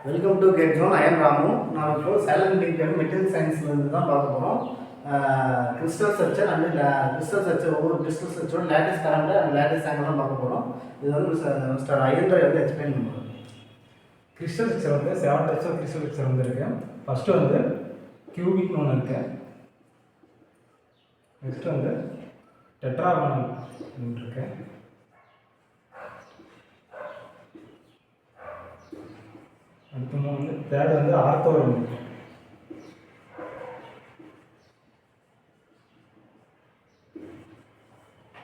Welcome to GATE zone. I am Ramu. நான் இப்போ சைலண்ட் டிக்டர் மெட்டீரியல் சயின்ஸ்லேருந்து தான் பார்க்க போகிறோம். Crystal structure and crystal structure, ஒவ்வொரு கிறிஸ்டல் ஸ்ட்ரக்சரோட lattice parameter and lattice angle தான் பார்க்க போகிறோம். இது வந்து மிஸ்டர் ஐயன்ராய் வந்து எக்ஸ்பிளைன் பண்ணுவோம். கிறிஸ்டல் ஸ்ட்ரக்சர் வந்து 7 டைப்ஸ் ஆஃப் கிறிஸ்டல் ஸ்ட்ரக்சர் வந்து இருக்கு. ஃபர்ஸ்ட் வந்து கியூபிக்னு ஒன்று இருக்கு. நெக்ஸ்ட் வந்து டெட்ராகோனல் இருக்கு. அடுத்து வந்து தேர்ட் வந்து ஆர்த்தோகோனல்.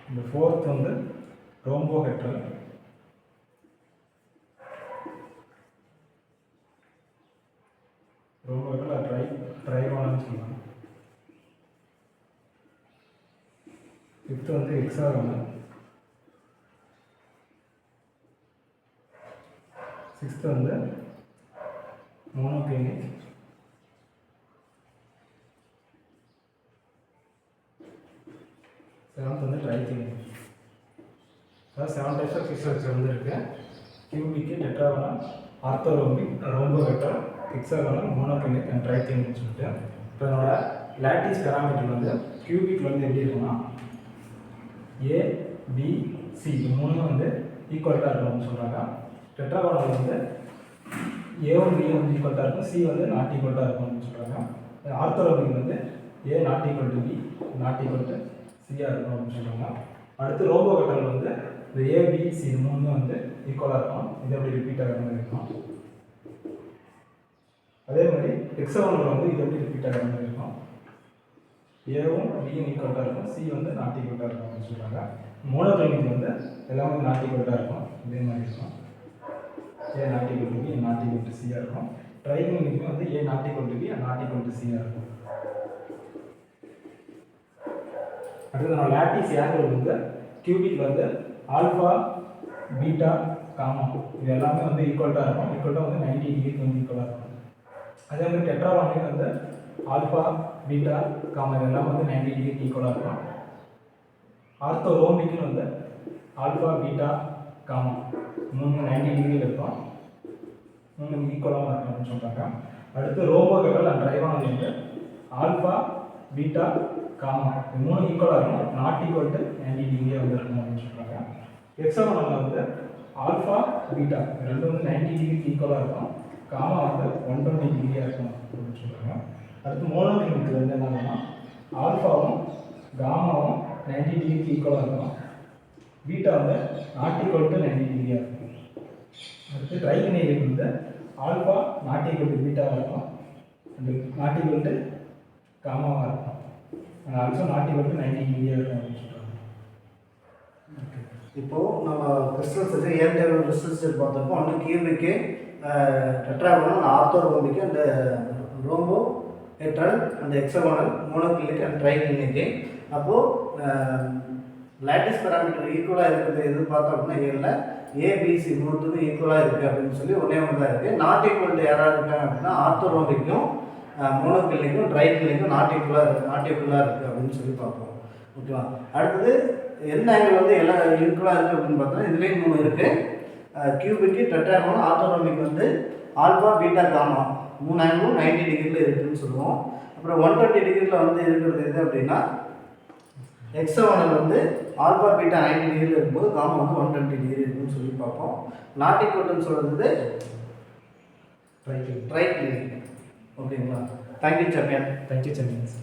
இந்த ஃபோர்த் வந்து ரோம்போஹெட்ரல். ரோம்போஹெட்ரல் ட்ரைகோனல்னு சொல்லுவாங்க. ஃபிஃப்த் வந்து ஹெக்ஸாகோனல். சிக்ஸ்த் வந்து மோனோக்ளினிக். செவன்த் வந்து ட்ரைக்ளினிக். அதாவது 7 டைப்ஸ் ஆஃப் கிறிஸ்டல் ஸ்ட்ரக்சர் வந்து இருக்கு. Cubic, tetragonal, orthorhombic, rhombohedral, hexagonal, monoclinic and ட்ரைக்ளினிக்னு சொல்லிட்டு. இப்போ என்னோட லேட்டிஸ் பேராமீட்டர் வந்து கியூபிக் வந்து எப்படி இருக்குன்னா ஏ, பி, சி மூணும் வந்து ஈக்குவல்ட்டாக இருக்கணும்னு சொல்கிறாங்க. டெட்ராகோனல் வந்து ஏவும் பியும் வந்து ஈக்குவல்ட்டாக இருக்கும், சி வந்து நாட் ஈக்குவல்ட்டாக இருக்கும்னு சொல்கிறாங்க. ஆர்த்தோரோம்பிக் வந்து A not equal to B, not equal to சியாக இருக்கும் அப்படின்னு சொல்கிறாங்க. அடுத்து ரோம்போஹெட்ரல் வந்து இந்த ஏ, பி, சி மூணுமே வந்து ஈக்குவலாக இருக்கும். இது எப்படி ரிப்பீட் ஆகிற மாதிரி இருக்கும். அதே மாதிரி ஹெக்ஸாகோனல் வந்து இது எப்படி ரிப்பீட் ஆகிற மாதிரி இருக்கும். ஏவும் பியும் ஈக்குவல்ட்டாக இருக்கும், சி வந்து நாட் ஈக்குவல்ட்டாக இருக்கும் அப்படின்னு சொல்கிறாங்க. மோனோக்ளினிக் வந்து எல்லாமே நாட் ஈக்குவல்ட்டாக இருக்கும், இதே மாதிரி இருக்கும். A not equal to B, not equal to சியாக இருக்கும். ட்ரைக்ளினிக் வந்து A not equal to B, not equal to சியாக இருக்கும். அடுத்து நம்ம லேட்டிஸ் ஆங்கிள் வந்து கியூபிக் வந்து ஆல்ஃபா, பீட்டா, காமா இது எல்லாமே வந்து ஈக்குவல்ட்டாக இருக்கும். ஈக்குவல்ட்டாக வந்து 90 டிகிரிக்கு வந்து ஈக்குவலாக இருக்கும். அதே மாதிரி டெட்ராகோனல் வந்து ஆல்ஃபா, பீட்டா, காமா இது எல்லாமே வந்து 90 டிகிரிக்கு ஈக்குவலாக இருக்கும். ஆர்த்தோரோம்பிக்னு வந்து ஆல்ஃபா, பீட்டா, காமா மூணு 90 டிகிரியில் இருக்கும். மூணு ஈக்குவலாக இருக்கும் அப்படின்னு சொல்கிறாங்க. அடுத்து ரோம்போஹெட்ரல் அண்ட் ட்ரைகோனல் வந்து ஆல்ஃபா, பீட்டா, காமா இது மூணு ஈக்குவலாக இருக்கும், நாட் ஈக்குவல் டு 90 டிகிரியாக வந்து இருக்கும் அப்படின்னு சொல்கிறாங்க. ஹெக்ஸாகோனல் வந்து ஆல்ஃபா, பீட்டா ரெண்டும் வந்து 90 டிகிரிக்கு ஈக்குவலாக இருக்கும், காமா வந்து 120 டிகிரியாக இருக்கும் அப்படின்னு சொல்கிறாங்க. அடுத்து மோனோக்ளினிக் வந்து என்னன்னா ஆல்ஃபாவும் காமாவும் 90 டிகிரிக்கு ஈக்குவலாக இருக்கும், பீட்டா வந்து நாட் ஈக்குவல் டு 90 டிகிரியாக இருக்கும். அடுத்து ட்ரைக்ளினிக் வந்து ஆல்ஃபா நாட் ஈக்குவல் டு பீட்டாவாக இருக்கும், அந்த நாட் ஈக்குவல் டு காமாவாக இருக்கும், ஆல்சோ நாட் ஈக்குவல் டு 90 டிகிரியாக இருக்கும் அப்படின்னு சொல்கிறாங்க. இப்போது நம்ம கிறிஸ்டல் ஸ்ட்ரக்சர் ஏழு டைப் கிறிஸ்டல் ஸ்ட்ரக்சர் பார்த்தப்போ ஒன்று cubic, tetragonal, orthorhombic and rhombohedral and hexagonal, monoclinic and triclinic. அப்போது லேட்டிஸ் பேராமீட்டர் ஈக்குவலாக இருக்கிறது எது பார்த்தோம் அப்படின்னா ஏழில் ஏபிசி மூணுத்துக்கும் ஈக்குவலாக இருக்குது அப்படின்னு சொல்லி ஒன்றே ஒன்று தான் இருக்குது. நாட் ஈக்குவல் டு யாராக இருக்காங்க அப்படின்னா ஆர்த்தோரோம்பிக்கும், மோனோக்ளினிக்கும், ட்ரைக்ளினிக்கும் நாட் ஈக்குவலாக இருக்குது அப்படின்னு சொல்லி பார்ப்போம். ஓகேவா? அடுத்தது எந்த ஆங்கிள் வந்து எல்லாம் ஈக்குவலாக இருக்குது அப்படின்னு பார்த்தோம்னா இதுலேயும் 3 இருக்குது. கியூபிக்கு, டெட்ராகோனல், ஆர்த்தோரோம்பிக் வந்து ஆல்ஃபா, பீட்டா, காமா 3 ஆங்கிளும் 90 டிகிரியில் இருக்குதுன்னு சொல்லுவோம். அப்புறம் 120 டிகிரியில் வந்து இருக்கிறது எது அப்படின்னா ஹெக்ஸாகோனல் வந்து ஆல்ஃபா, பீட்டா 90 டிகிரியில் இருக்கும்போது காமா வந்து 120 டிகிரி இருக்குன்னு சொல்லி பார்ப்போம். நாட் ஈக்குவல்னு சொல்கிறது ட்ரைக்ளினிக். ஓகேங்களா? Thank you champion. Thank you champions.